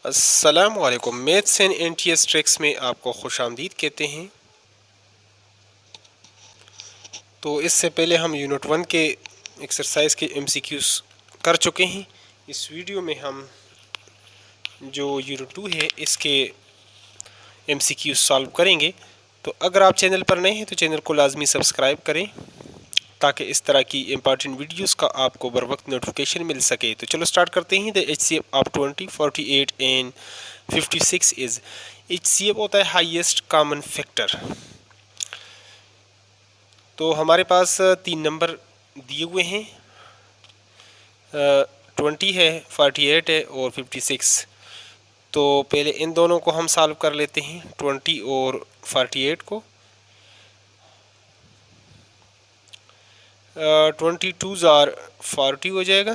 अस्सलामुअलैकुम। Maths and NTS tricks में आपको खुशामदीद कहते हैं। तो इससे पहले हम यूनिट 1 के एक्सरसाइज के एमसीक्यूज कर चुके हैं। इस वीडियो में हम जो यूनिट 2 है इसके एमसीक्यूज सॉल्व करेंगे। तो अगर आप चैनल पर नए हैं तो चैनल को लाजमी सब्सक्राइब करें ताकि इस तरह की इंपॉर्टेंट वीडियोस का आपको बर वक्त नोटिफिकेशन मिल सके। तो चलो स्टार्ट करते हैं। The HCF of 20, 48 and 56 is. HCF होता है हाईएस्ट कॉमन फैक्टर। तो हमारे पास 3 नंबर दिए हुए हैं, 20 है, 48 है और 56। तो पहले इन दोनों को हम सॉल्व कर लेते हैं, 20 और 48 को। 22 ज़ार 40 हो जाएगा,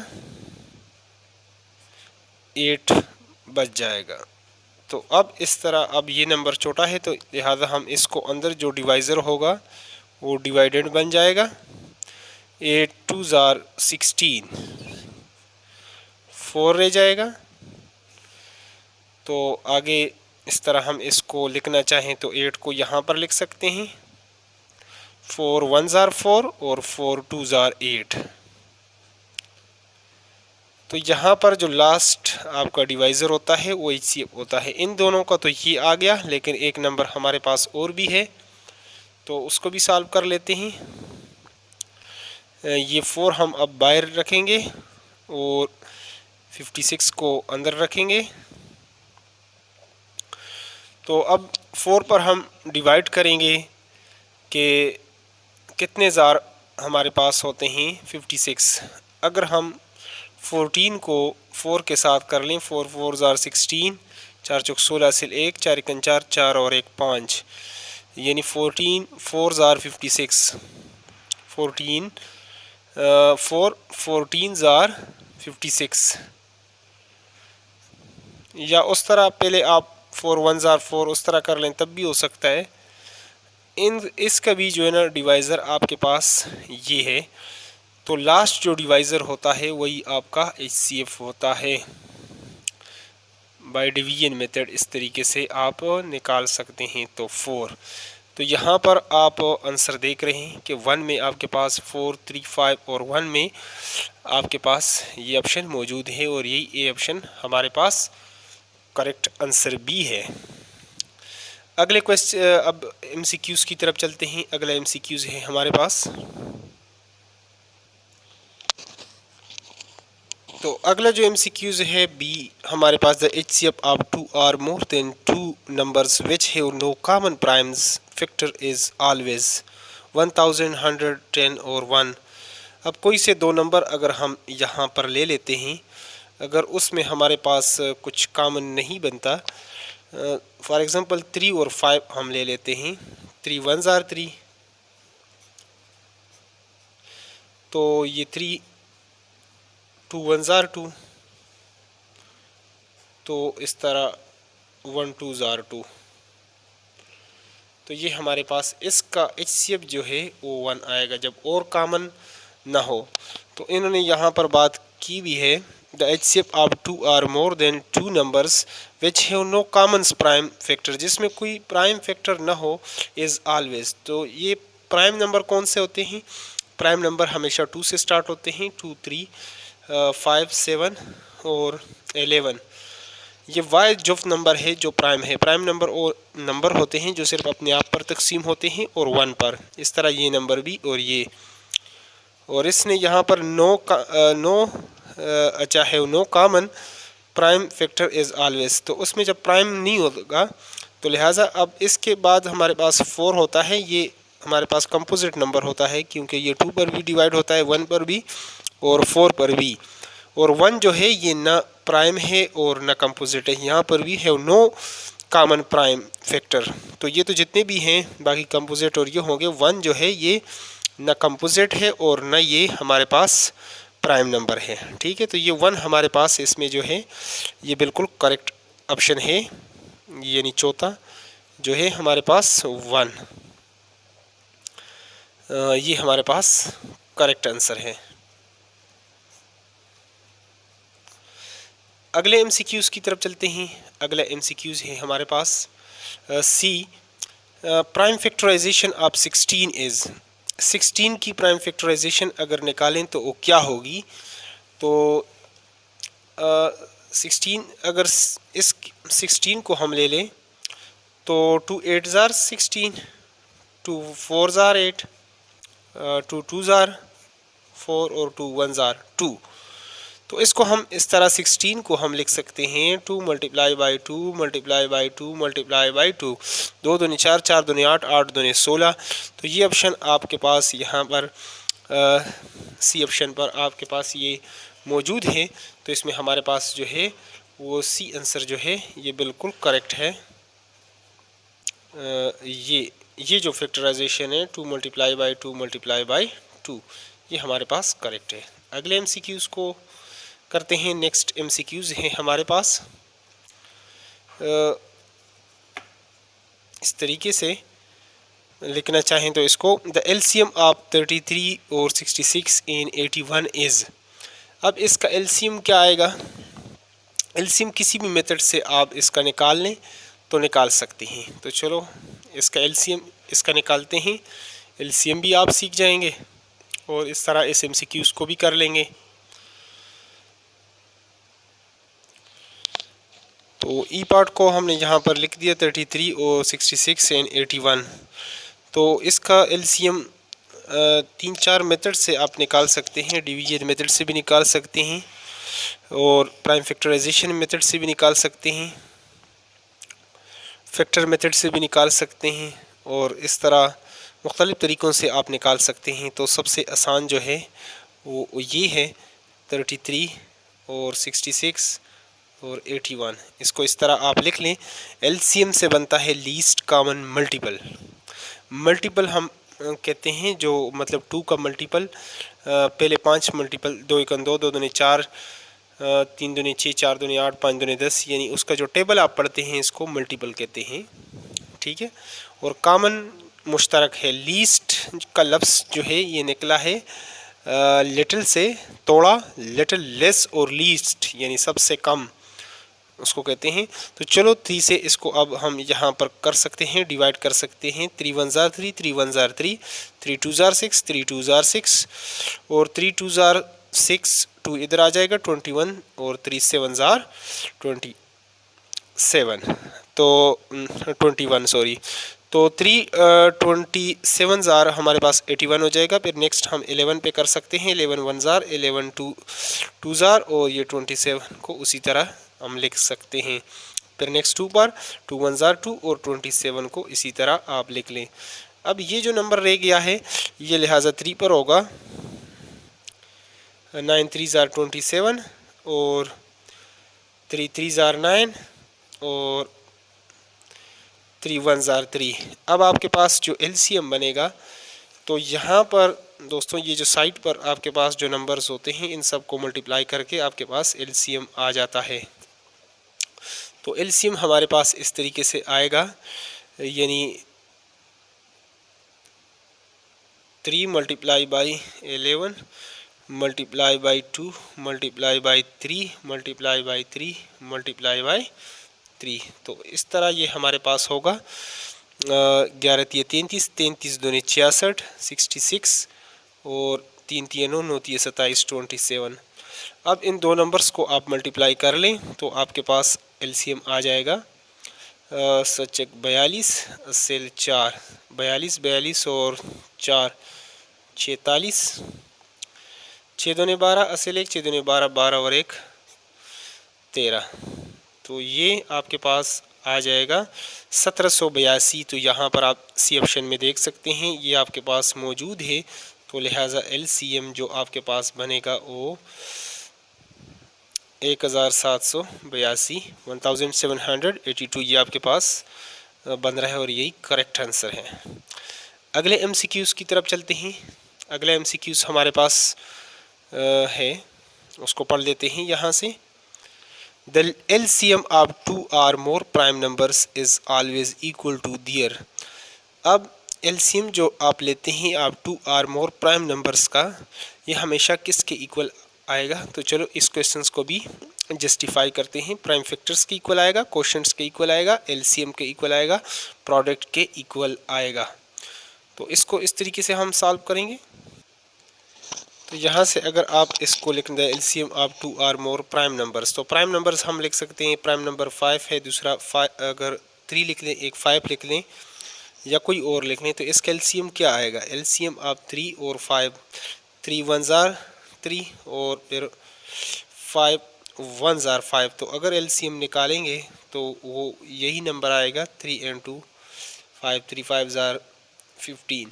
8 बच जाएगा। तो अब इस तरह, अब ये नंबर छोटा है तो लिहाजा हम इसको अंदर जो डिवाइज़र होगा वो डिवाइडेड बन जाएगा। 8 2 ज़ार 16, 4 रह जाएगा। तो आगे इस तरह हम इसको लिखना चाहें तो 8 को यहाँ पर लिख सकते हैं, 4 1 ज़ार 4 और 4 2 ज़ार 8। तो यहाँ पर जो लास्ट आपका डिवाइज़र होता है वो HCF होता है। इन दोनों का तो ये आ गया, लेकिन एक नंबर हमारे पास और भी है तो उसको भी सॉल्व कर लेते हैं। ये 4 हम अब बाहर रखेंगे और 56 को अंदर रखेंगे। तो अब 4 पर हम डिवाइड करेंगे कि कितने ज़ार हमारे पास होते हैं, 56। अगर हम 14 को 4 के साथ कर लें, 4 4 ज़ार 16, 4 चौक 16 से 1, 4 एकन 4, 4 और 1 5, यानी 14 4 ज़ार 56, 14 14 ज़ार 56। या उस तरह पहले आप 4 1 ज़ार 4 उस तरह कर लें तब भी हो सकता है। इसका भी जो है ना डिवाइज़र आपके पास ये है। तो लास्ट जो डिवाइज़र होता है वही आपका HCF होता है। बाय डिवीजन मेथड इस तरीके से आप निकाल सकते हैं। तो 4, तो यहाँ पर आप आंसर देख रहे हैं कि 1 में आपके पास 4 3 5 और 1 में आपके पास ये ऑप्शन मौजूद है और यही ए ऑप्शन हमारे पास करेक्ट आंसर भी है। अगले क्वेश्चन, अब MCQs की तरफ चलते हैं। अगला MCQs है हमारे पास। तो अगला जो MCQs है बी हमारे पास, the HCF of 2 are more than 2 numbers which have no common primes factor is always 1000, 110 और 1। अब कोई से दो नंबर अगर हम यहाँ पर ले लेते हैं, अगर उसमें हमारे पास कुछ कॉमन नहीं बनता, फॉर एग्ज़ाम्पल 3 और 5 हम ले लेते हैं। 3 1 ज़ार 3, तो ये 3 2 1 ज़ार 2, तो इस तरह 1 2 ज़ार 2। तो ये हमारे पास इसका HCF जो है वो 1 आएगा जब और कॉमन ना हो। तो इन्होंने यहाँ पर बात की भी है, the HCF of 2 are more than 2 numbers which have no common prime factor, जिसमें कोई प्राइम फैक्टर ना हो, इज़ ऑलवेज। तो ये प्राइम नंबर कौन से होते हैं? प्राइम नंबर हमेशा 2 से स्टार्ट होते हैं, 2 3 5 7 और 11। ये वाई जुफ्त नंबर है जो प्राइम है। प्राइम नंबर और नंबर होते हैं जो सिर्फ अपने आप पर तकसीम होते हैं और 1 पर। इस तरह ये नंबर भी और ये, और इसने यहाँ पर अच्छा है, no common prime factor is always. तो उसमें जब प्राइम नहीं होगा तो लिहाजा अब इसके बाद हमारे पास 4 होता है, ये हमारे पास कंपोजिट नंबर होता है क्योंकि ये 2 पर भी डिवाइड होता है, 1 पर भी और 4 पर भी। और 1 जो है ये ना प्राइम है और ना कंपोजिट है, यहाँ पर भी है नो कॉमन प्राइम फैक्टर। तो ये तो जितने भी हैं बाकी कंपोजिट और ये होंगे, 1 जो है ये ना कंपोजिट है और ना ये हमारे पास प्राइम नंबर है। ठीक है, तो ये 1 हमारे पास इसमें जो है ये बिल्कुल करेक्ट ऑप्शन है, यानी चौथा जो है हमारे पास 1, ये हमारे पास करेक्ट आंसर है। अगले एमसीक्यूज़ की तरफ चलते हैं। अगला एमसीक्यूज़ है हमारे पास सी, प्राइम फैक्टराइजेशन ऑफ 16 इज़। 16 की प्राइम फैक्टराइजेशन अगर निकालें तो वो क्या होगी। तो 16 अगर इस 16 को हम ले लें तो 2 8 ज़ार 16, 2 4 ज़ार 8, 2 2 ज़ार 4 और 2 1 ज़ार 2। तो इसको हम इस तरह 16 को हम लिख सकते हैं 2 multiply by 2 multiply by 2 multiply by 2, 2 दूनी 4, 4 दूनी 8, 8 दूनी 16। तो ये ऑप्शन आपके पास यहाँ पर सी ऑप्शन पर आपके पास ये मौजूद है। तो इसमें हमारे पास जो है वो सी आंसर जो है ये बिल्कुल करेक्ट है। ये जो फैक्टराइजेशन है 2 मल्टीप्लाई बाई 2 मल्टीप्लाई बाई 2, ये हमारे पास करेक्ट है। अगले एमसीक्यूज़ को करते हैं। नेक्स्ट एमसीक्यूज़ हैं हमारे पास इस तरीके से लिखना चाहें तो इसको द एलसीएम ऑफ 33 और 66 इन 81 इज़। अब इसका एलसीएम क्या आएगा। एलसीएम किसी भी मेथड से आप इसका निकाल लें तो निकाल सकते हैं। तो चलो इसका एलसीएम इसका निकालते हैं। एलसीएम भी आप सीख जाएंगे और इस तरह इस एमसीक्यूज़ को भी कर लेंगे। तो ई पार्ट को हमने यहाँ पर लिख दिया 33 और 66 एंड 81। तो इसका एलसीएम 3-4 मेथड से आप निकाल सकते हैं। डिवीजन मेथड से भी निकाल सकते हैं और प्राइम फैक्टराइजेशन मेथड से भी निकाल सकते हैं, फैक्टर मेथड से भी निकाल सकते हैं और इस तरह मुख्तलिफ़ तरीक़ों से आप निकाल सकते हैं। तो सबसे आसान जो है वो ये है 33 और 66 और 81। इसको इस तरह आप लिख लें। एलसीएम से बनता है लीस्ट कॉमन मल्टीपल। मल्टीपल हम कहते हैं जो मतलब 2 का मल्टीपल, पहले 5 मल्टीपल 2 1 2, 2 दूनी 4, 3 दूनी 6, 4 दूनी 8, 5 दूनी 10, यानी उसका जो टेबल आप पढ़ते हैं इसको मल्टीपल कहते हैं। ठीक है। और कॉमन मुश्तरक है। लीस्ट का लफ्ज़ जो है ये निकला है लिटिल से, थोड़ा, लिटिल लेस, और लीस्ट यानी सबसे कम उसको कहते हैं। तो चलो 3 से इसको अब हम यहाँ पर कर सकते हैं, डिवाइड कर सकते हैं। 3 1 ज़ार 3, 3 1 ज़ार 3, 3 2 ज़ार 6, 3 2 ज़ार 6 और 3 2 ज़ार 6, 2 इधर आ जाएगा 21 और 3 7 ज़ार 27, तो 21 सॉरी। तो 27 ज़ार हमारे पास 81 हो जाएगा। फिर नेक्स्ट हम 11 पे कर सकते हैं। 11 1 ज़ार, 11 2 ज़ार और ये 27 को उसी तरह हम लिख सकते हैं। फिर नेक्स्ट 2 पर 2 1 ज़ार 2 और 27 को इसी तरह आप लिख लें। अब ये जो नंबर रह गया है ये लिहाजा 3 पर होगा। 9 3 ज़ार 27 और 3 3 ज़ार 9 और 3 1 ज़ार 3। अब आपके पास जो एलसीएम बनेगा तो यहाँ पर दोस्तों ये जो साइड पर आपके पास जो नंबर्स होते हैं इन सब को मल्टीप्लाई करके आपके पास एलसीएम आ जाता है। तो एलसीएम हमारे पास इस तरीके से आएगा, यानी 3 multiply by 11 multiply by 2 multiply by 3 multiply by 3 multiply by 3। तो इस तरह ये हमारे पास होगा 11 3 33, 33 दूनी 66, 66 और 3 3 9 9 3 27, 27। अब इन दो नंबर्स को आप मल्टीप्लाई कर लें तो आपके पास एलसीएम आ जाएगा सच 42 असल 4, 42 42 और 4 46, 6 दूनी 12 असल 1, 6 दूनी 12 12 और 1 13। तो ये आपके पास आ जाएगा 1782। तो यहाँ पर आप सी ऑप्शन में देख सकते हैं ये आपके पास मौजूद है। तो लिहाजा एलसीएम जो आपके पास बनेगा वो 1782, 1782 ये आपके पास बन रहा है और यही करेक्ट आंसर है। अगले एमसीक्यूज़ की तरफ चलते हैं। अगला एमसीक्यूज़ हमारे पास है, उसको पढ़ लेते हैं यहाँ से। The LCM of 2 or more prime numbers is always equal to their। अब LCM जो आप लेते हैं आप 2 or more prime numbers का, ये हमेशा किसके इक्वल आएगा। तो चलो इस क्वेश्चंस को भी जस्टिफाई करते हैं। प्राइम फैक्टर्स के इक्वल आएगा, कोशेंट्स के इक्वल आएगा, एलसीएम के इक्वल आएगा, प्रोडक्ट के इक्वल आएगा। तो इसको इस तरीके से हम सॉल्व करेंगे। तो यहाँ से अगर आप इसको लिख दें LCM of two or more prime numbers, तो प्राइम नंबर्स हम लिख सकते हैं। प्राइम नंबर 5 है, दूसरा 5 अगर 3 लिख लें, एक 5 लिख लें या कोई और लिख लें, तो इसका एलसीएम क्या आएगा? एलसीएम ऑफ 3 और 5, 3 1 जार 3 और फिर 5 1 जार 5। तो अगर एलसीएम निकालेंगे तो वो यही नंबर आएगा 3 and 2 5, 3 5 जार 15।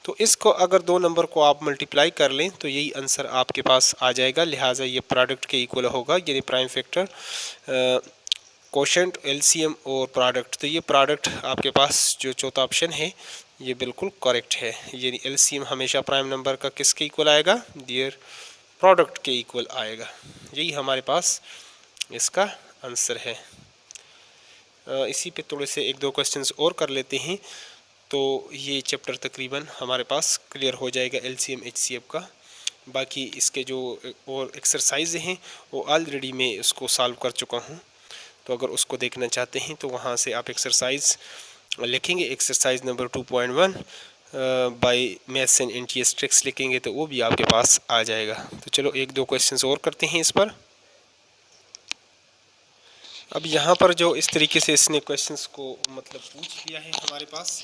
तो इसको अगर दो नंबर को आप मल्टीप्लाई कर लें तो यही आंसर आपके पास आ जाएगा। लिहाजा ये प्रोडक्ट के इक्वल होगा, यानी प्राइम फैक्टर, कोशेंट, एलसीएम और प्रोडक्ट। तो ये प्रोडक्ट आपके पास जो चौथा ऑप्शन है ये बिल्कुल करेक्ट है, यानी एलसीएम हमेशा प्राइम नंबर का किसके इक्वल आएगा? डियर प्रोडक्ट के इक्वल आएगा। यही हमारे पास इसका आंसर है। इसी पे थोड़े से एक दो क्वेश्चंस और कर लेते हैं तो ये चैप्टर तकरीबन हमारे पास क्लियर हो जाएगा एलसीएम एचसीएफ का। बाकी इसके जो और एक्सरसाइज हैं वो ऑलरेडी मैं उसको सॉल्व कर चुका हूँ, तो अगर उसको देखना चाहते हैं तो वहाँ से आप एक्सरसाइज लिखेंगे, exercise number 2.1 by maths and NTS tricks लिखेंगे तो वो भी आपके पास आ जाएगा। तो चलो एक दो क्वेश्चंस और करते हैं इस पर। अब यहाँ पर जो इस तरीके से इसने क्वेश्चंस को मतलब पूछ लिया है हमारे पास,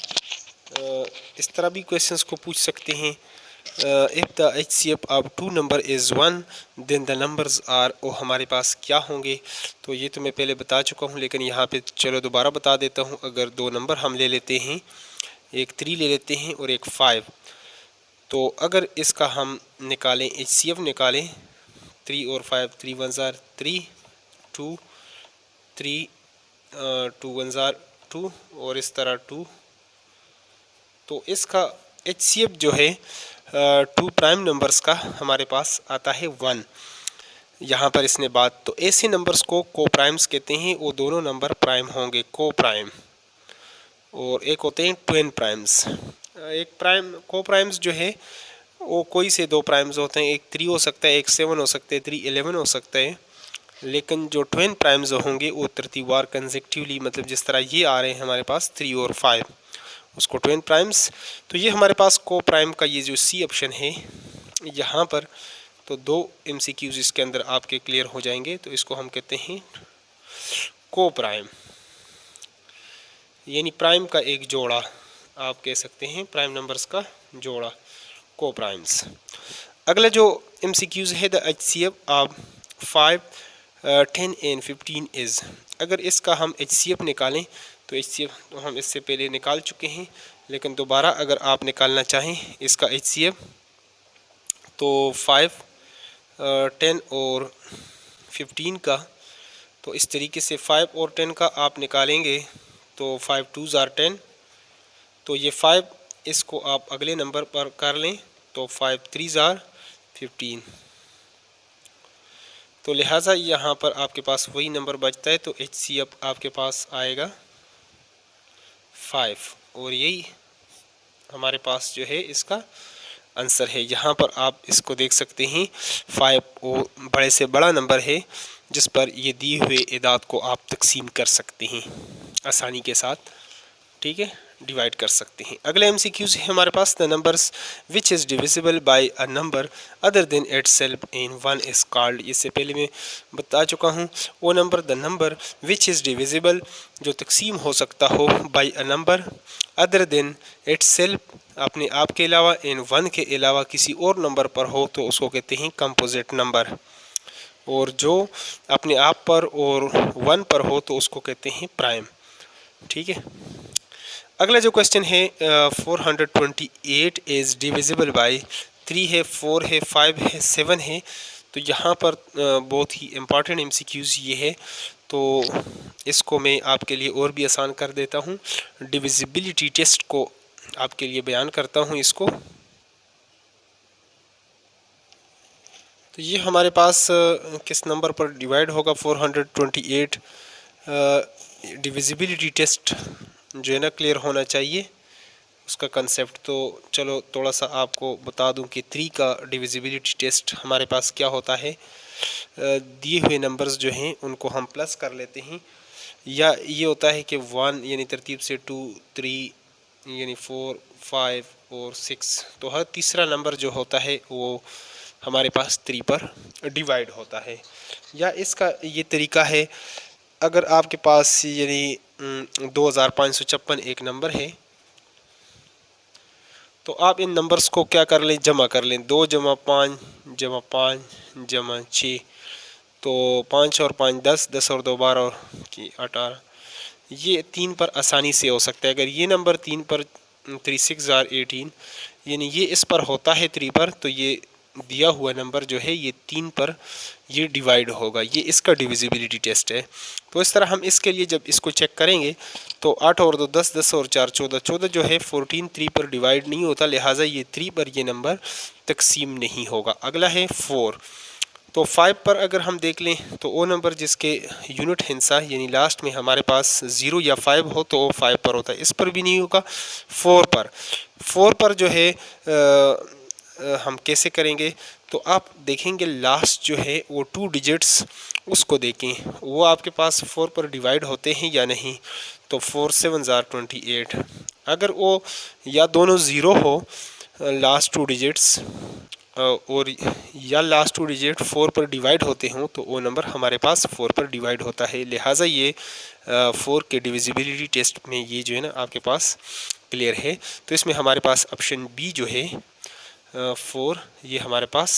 इस तरह भी क्वेश्चंस को पूछ सकते हैं। If the HCF of two number is 1 then the numbers are, वो हमारे पास क्या होंगे? तो ये तो मैं पहले बता चुका हूँ, लेकिन यहाँ पे चलो दोबारा बता देता हूँ। अगर दो नंबर हम ले लेते हैं, एक 3 ले लेते हैं और एक 5, तो अगर इसका हम निकालें, HCF निकालें 3 और 5, 3 1 जार 3, 2 3 2 1 जार 2 और इस तरह 2। तो इसका HCF जो है टू प्राइम नंबर्स का हमारे पास आता है 1। यहाँ पर इसने बात, तो ऐसे नंबर्स को को प्राइम्स कहते हैं, वो दोनों नंबर प्राइम होंगे, को प्राइम। और एक होते हैं ट्विन प्राइम्स। एक प्राइम को प्राइम्स जो है वो कोई से दो प्राइम्स होते हैं, एक 3 हो सकता है, एक 7 हो सकता है, 3 11 हो सकता है। लेकिन जो ट्विन प्राइम्स होंगे वो तरतीबवार कंसेक्टिवली, मतलब जिस तरह ये आ रहे हैं हमारे पास 3 और 5, उसको ट्विन प्राइम्स। तो ये हमारे पास को प्राइम का ये जो सी ऑप्शन है यहाँ पर, तो दो MCQs इसके अंदर आपके क्लियर हो जाएंगे। तो इसको हम कहते हैं को प्राइम, यानी प्राइम का एक जोड़ा, आप कह सकते हैं प्राइम नंबर्स का जोड़ा, को प्राइम्स। अगला जो MCQs है, the HCF of 5 10 and 15 is. अगर इसका हम HCF निकालें तो HCF तो हम इससे पहले निकाल चुके हैं, लेकिन दोबारा अगर आप निकालना चाहें इसका HCF तो 5 10 और 15 का, तो इस तरीके से 5 और 10 का आप निकालेंगे तो 5 2 जार 10। तो ये 5 इसको आप अगले नंबर पर कर लें तो 5 3 जार 15। तो लिहाजा यहाँ पर आपके पास वही नंबर बचता है, तो HCF आपके पास आएगा 5, और यही हमारे पास जो है इसका आंसर है। यहाँ पर आप इसको देख सकते हैं 5 वो बड़े से बड़ा नंबर है जिस पर ये दिए हुए एदाद को आप तकसीम कर सकते हैं आसानी के साथ, ठीक है, डिवाइड कर सकते हैं। अगले MCQs है हमारे पास, the numbers which is divisible by a number other than itself in 1 is called. इससे पहले मैं बता चुका हूँ, वो number, the number which is divisible, जो तकसीम हो सकता हो, by a number other than itself, अपने आप के अलावा, इन 1 के अलावा किसी और नंबर पर हो तो उसको कहते हैं कंपोजिट नंबर, और जो अपने आप पर और 1 पर हो तो उसको कहते हैं प्राइम, ठीक है। अगला जो क्वेश्चन है 428 इज़ डिविजिबल बाय 3 है, 4 है, 5 है, 7 है। तो यहाँ पर बहुत ही इम्पॉर्टेंट MCQs ये है, तो इसको मैं आपके लिए और भी आसान कर देता हूँ, डिविजिबिलिटी टेस्ट को आपके लिए बयान करता हूँ इसको। तो ये हमारे पास किस नंबर पर डिवाइड होगा 428, डिविजिबिलिटी टेस्ट जो है ना क्लियर होना चाहिए उसका कंसेप्ट। तो चलो थोड़ा सा आपको बता दूं कि 3 का डिविजिबिलिटी टेस्ट हमारे पास क्या होता है। दिए हुए नंबर्स जो हैं उनको हम प्लस कर लेते हैं, या ये होता है कि 1 यानी तरतीब से 2 3 यानी 4 5 और 6, तो हर तीसरा नंबर जो होता है वो हमारे पास 3 पर डिवाइड होता है। या इसका ये तरीका है, अगर आपके पास यानी 2556 एक नंबर है, तो आप इन नंबर्स को क्या कर लें, जमा कर लें। 2 जमा 5 जमा 5 जमा 6, तो 5 और 5 10, 10 और 2 12 और 18, ये 3 पर आसानी से हो सकता है। अगर ये नंबर 3 पर 3 6 आर 18 यानी ये इस पर होता है 3 पर, तो ये दिया हुआ नंबर जो है ये 3 पर ये डिवाइड होगा। ये इसका डिविजिबिलिटी टेस्ट है। तो इस तरह हम इसके लिए जब इसको चेक करेंगे तो 8 और 2 10, 10 और 4 14, 14 जो है 14 3 पर डिवाइड नहीं होता, लिहाजा ये 3 पर ये नंबर तकसीम नहीं होगा। अगला है 4, तो 5 पर अगर हम देख लें तो वो नंबर जिसके यूनिट हिंसा यानी लास्ट में हमारे पास 0 या 5 हो तो वो 5 पर होता है, इस पर भी नहीं होगा। 4 पर जो है हम कैसे करेंगे, तो आप देखेंगे लास्ट जो है वो 2 डिजिट्स उसको देखें, वो आपके पास 4 पर डिवाइड होते हैं या नहीं। तो 4 7 आर 28, अगर वो या दोनों ज़ीरो हो लास्ट 2 डिजिट्स और या लास्ट 2 डिजिट 4 पर डिवाइड होते हों, तो वो नंबर हमारे पास 4 पर डिवाइड होता है। लिहाजा ये 4 के डिविजिबिलिटी टेस्ट में ये जो है ना आपके पास क्लियर है। तो इसमें हमारे पास ऑप्शन बी जो है 4 ये हमारे पास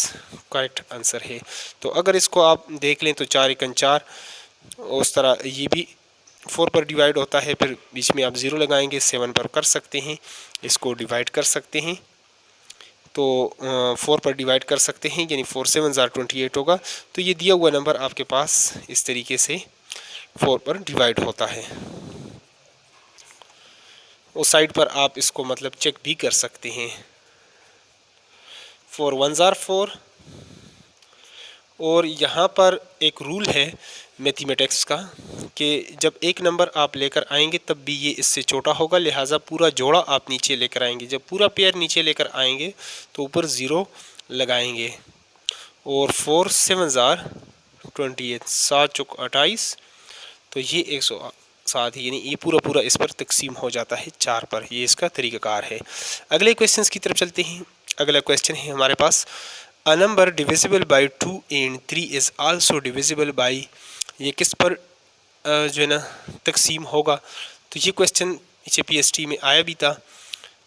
करेक्ट आंसर है। तो अगर इसको आप देख लें तो 4 एकन 4, उस तरह ये भी 4 पर डिवाइड होता है, फिर बीच में आप 0 लगाएंगे, 7 पर कर सकते हैं, इसको डिवाइड कर सकते हैं, तो 4 पर डिवाइड कर सकते हैं, यानी 4 7 आर 28 होगा। तो ये दिया हुआ नंबर आपके पास इस तरीके से 4 पर डिवाइड होता है। उस साइड पर आप इसको मतलब चेक भी कर सकते हैं। 4 1 आर 4, और यहाँ पर एक रूल है मैथमेटिक्स का कि जब एक नंबर आप लेकर आएंगे तब भी ये इससे छोटा होगा, लिहाजा पूरा जोड़ा आप नीचे लेकर आएंगे। जब पूरा पेयर नीचे लेकर आएंगे तो ऊपर 0 लगाएंगे। और 4 7 आर 28, 7 चौक 28, तो ये 107 यानी ये पूरा इस पर तकसीम हो जाता है 4 पर। ये इसका तरीक़ाकार है। अगले क्वेश्चन की तरफ चलते हैं। अगला क्वेश्चन है हमारे पास, a number divisible by 2 and 3 is also divisible by, ये किस पर जो है ना तकसीम होगा। तो ये क्वेश्चन पीछे PST में आया भी था,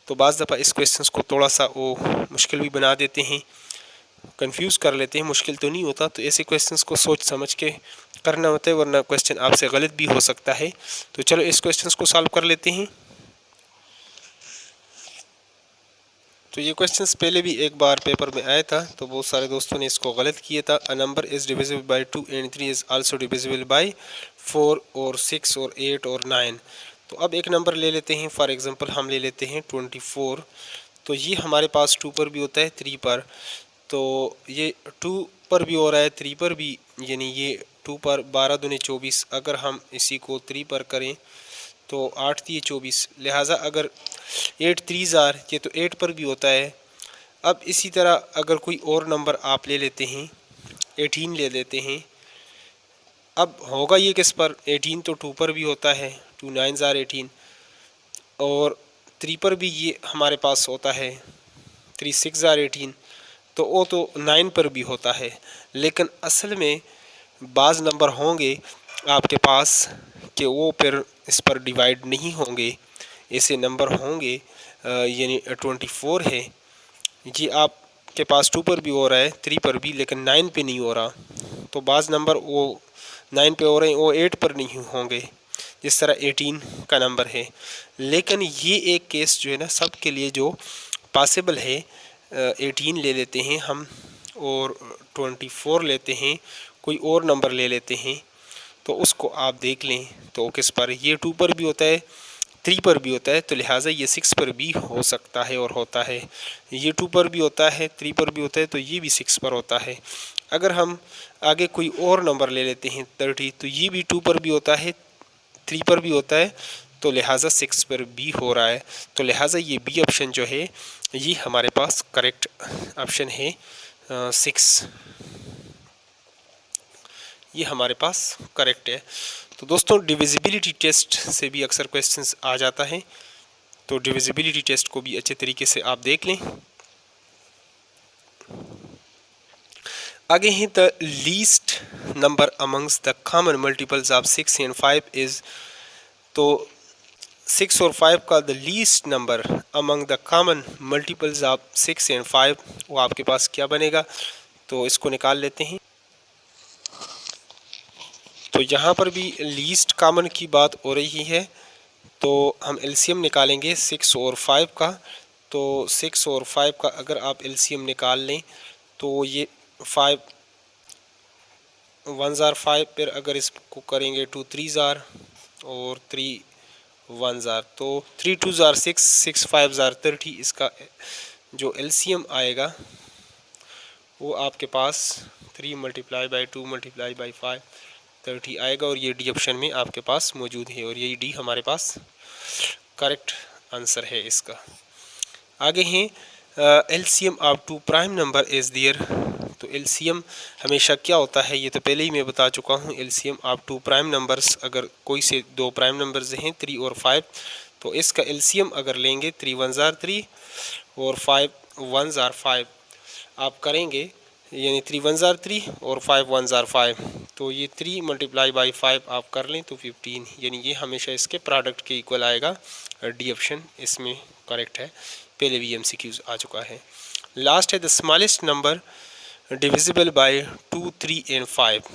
तो बाज़ दफ़ा इस क्वेश्चन को थोड़ा सा वो मुश्किल भी बना देते हैं, कंफ्यूज कर लेते हैं। मुश्किल तो नहीं होता, तो ऐसे क्वेश्चंस को सोच समझ के करना होता है, वरना क्वेश्चन आपसे गलत भी हो सकता है। तो चलो इस क्वेश्चंस को सॉल्व कर लेते हैं। तो ये क्वेश्चंस पहले भी एक बार पेपर में आया था, तो बहुत सारे दोस्तों ने इसको गलत किया था। A number is divisible by 2 and 3 is also divisible by 4 और 6 और 8 और 9। तो अब एक नंबर ले लेते हैं, फॉर एग्जांपल हम ले लेते हैं 24। तो ये हमारे पास 2 पर भी होता है, 3 पर, तो ये 2 पर भी हो रहा है, 3 पर भी, यानी ये 2 पर 12 दूनी 24। अगर हम इसी को 3 पर करें तो 8 3 24, लिहाजा अगर 8 3 आर, ये तो 8 पर भी होता है। अब इसी तरह अगर कोई और नंबर आप ले लेते हैं, 18 ले लेते हैं, अब होगा ये किस पर, 18 तो 2 पर भी होता है, 2 9 आर 18, और 3 पर भी ये हमारे पास होता है, 3 6 आर 18, तो वो तो 9 पर भी होता है। लेकिन असल में बाज़ नंबर होंगे आपके पास कि वो फिर इस पर डिवाइड नहीं होंगे, ऐसे नंबर होंगे यानी 24 है, ये आपके पास 2 पर भी हो रहा है, 3 पर भी, लेकिन 9 पे नहीं हो रहा। तो बाज़ नंबर वो 9 पे हो रहे हैं, वो 8 पर नहीं होंगे, जिस तरह 18 का नंबर है। लेकिन ये एक केस जो है ना सब के लिए जो पॉसिबल है, 18 ले लेते हैं हम और 24 लेते हैं, कोई और नंबर ले लेते हैं, तो उसको आप देख लें तो किस पर, ये 2 पर भी होता है, 3 पर भी होता है, तो लिहाजा ये 6 पर भी हो सकता है और होता है। ये 2 पर भी होता है, 3 पर भी होता है, तो ये भी 6 पर होता है। अगर हम आगे कोई और नंबर ले लेते हैं 30, तो ये भी 2 पर भी होता है, 3 पर भी होता है, तो लिहाजा 6 पर भी हो रहा है। तो लिहाजा ये बी ऑप्शन जो है ये हमारे पास करेक्ट ऑप्शन है 6। ये हमारे पास करेक्ट है। तो दोस्तों डिविजिबिलिटी टेस्ट से भी अक्सर क्वेश्चंस आ जाता है, तो डिविजिबिलिटी टेस्ट को भी अच्छे तरीके से आप देख लें। आगे हैं the least number amongst the common multiples of 6 and 5 is. तो 6 और 5 का the least number among the common multiples of 6 and 5 वो आपके पास क्या बनेगा, तो इसको निकाल लेते हैं। तो यहाँ पर भी लीस्ट कॉमन की बात हो रही है, तो हम एलसीएम निकालेंगे 6 और 5 का। तो 6 और 5 का अगर आप एलसीएम निकाल लें तो ये 5 1 ज़ार 5 पर अगर इसको करेंगे 2 3 ज़ार और 3 1 ज़ार, तो 3 2 ज़ार 6 6 5 ज़ार 30। इसका जो एलसीएम आएगा वो आपके पास 3 मल्टीप्लाई बाई 2 मल्टीप्लाई बाई 5 30 आएगा, और ये डी ऑप्शन में आपके पास मौजूद है, और ये डी हमारे पास करेक्ट आंसर है इसका। आगे हैं LCM of 2 prime number is there. तो एलसीएम हमेशा क्या होता है, ये तो पहले ही मैं बता चुका हूँ। एलसीएम ऑफ 2 प्राइम नंबर्स, अगर कोई से 2 प्राइम नंबर्स हैं 3 और 5, तो इसका एलसीएम अगर लेंगे 3 1 ज़ार 3 और 5 1 ज़ार 5 आप करेंगे, यानी 3 1 ज़ार 3 और 5 1 ज़ार 5, तो ये 3 मल्टीप्लाई बाई 5 आप कर लें तो 15, यानी ये हमेशा इसके प्रोडक्ट के इक्वल आएगा। डी ऑप्शन इसमें करेक्ट है, पहले भी एमसीक्यूज आ चुका है। लास्ट है the smallest number divisible by 2 3 and 5,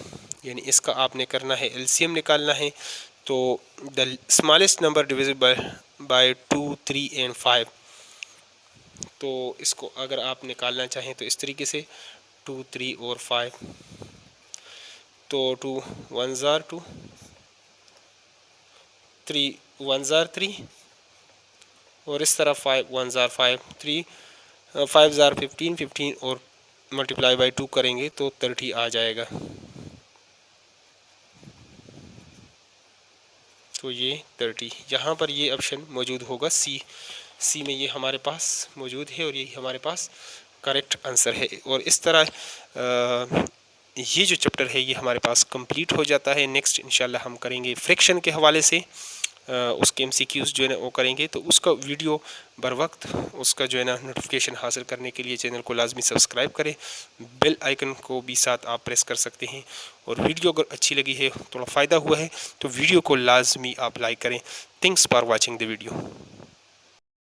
यानी इसका आपने करना है एलसीएम निकालना है। तो the smallest number divisible by 2 3 and 5, तो इसको अगर आप निकालना चाहें तो इस तरीके से 2 3 और 5, तो 2 1 ज़ार 2 3 1 ज़ार 3 और इस तरह 5 1 ज़ार 5 3 5 ज़ार 15 15 और मल्टीप्लाई बाई 2 करेंगे तो 30 आ जाएगा। तो ये 30 यहाँ पर ये ऑप्शन मौजूद होगा, सी में ये हमारे पास मौजूद है, और यही हमारे पास करेक्ट आंसर है। और इस तरह ये जो चैप्टर है ये हमारे पास कंप्लीट हो जाता है। नेक्स्ट इंशाल्लाह हम करेंगे फ्रैक्शन के हवाले से, उसके एमसीक्यूज़ जो है ना वो करेंगे, तो उसका वीडियो बर वक्त उसका जो है ना नोटिफिकेशन हासिल करने के लिए चैनल को लाजमी सब्सक्राइब करें, बेल आइकन को भी साथ आप प्रेस कर सकते हैं। और वीडियो अगर अच्छी लगी है, थोड़ा फ़ायदा हुआ है, तो वीडियो को लाजमी आप लाइक करें। Thanks for watching the video.